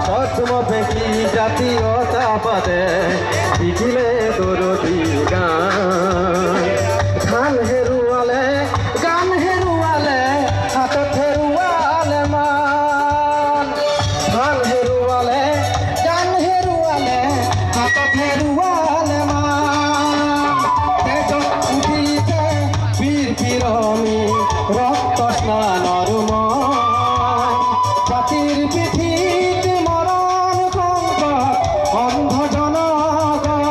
পদ্মবেশী জাতীয়তাবাদে লিখিলে দৰদী গান ধান হেৰুৱালে গান হেৰুৱালে হাতত হেৰুৱালে মান ধান হেৰুৱালে গান হেৰুৱালে হাতত হেৰুৱালে মান তেজত উঠিছে বীৰ বিৰমী ৰক্ত স্নানৰ মান জাতিৰ পিঠিত মৰণ কংকৰ অন্ধ জনগণ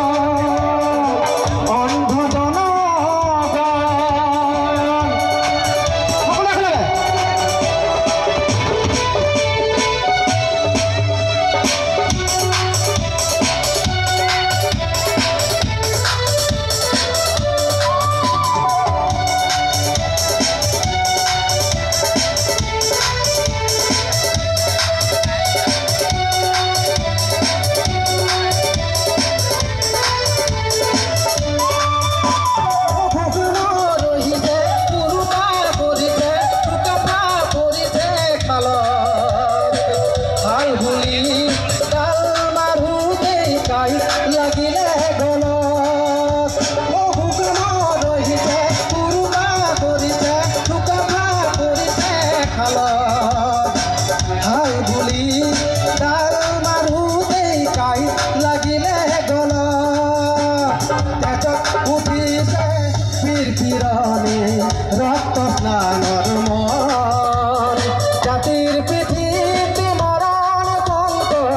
ৰক্ত স্নানৰ মন জাতিৰ পৃথিবী মৰণ কঙ্কৰ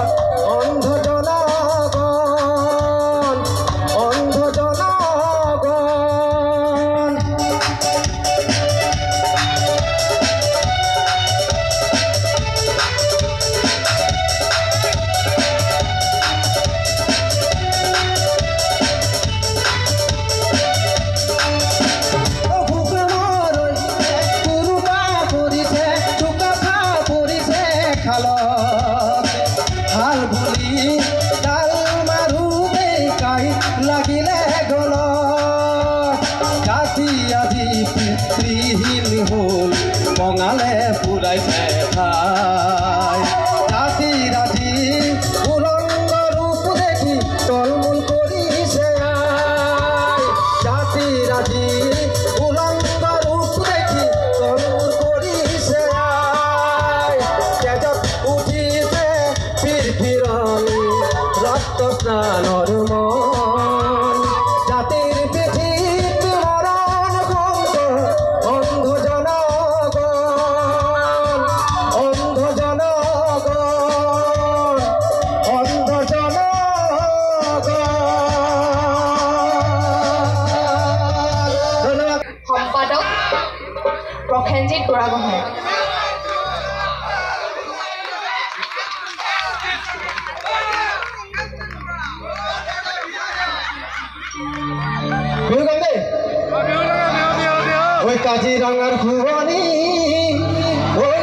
অন্ধ জনগণ অন্ধ জনগণ হাল বুলি ডাল মাৰোতে কাই লাগিলে গল জাতি আজি পিতৃহীন হল বঙালে পুৰাইছে ঠাই জাতি ৰাজি উলংগ ৰূপ দেখি তলমূল কৰিছে আই জাতি ৰাজি উলংগ ৰূপ দেখি তলমূল কৰিছে আই তেজত উঠিছে বীৰ বিৰমী ৰক্ত স্নানৰ মন জাতিৰ পিঠিত মৰণ কংকৰ অন্ধ জনগণ অন্ধ জনগণ অন্ধ জনগণ। সম্পাদক প্ৰসেনজিৎ বুঢ়াগোহাঁই। ওই কাজিৰঙাৰ শুৱনি ওই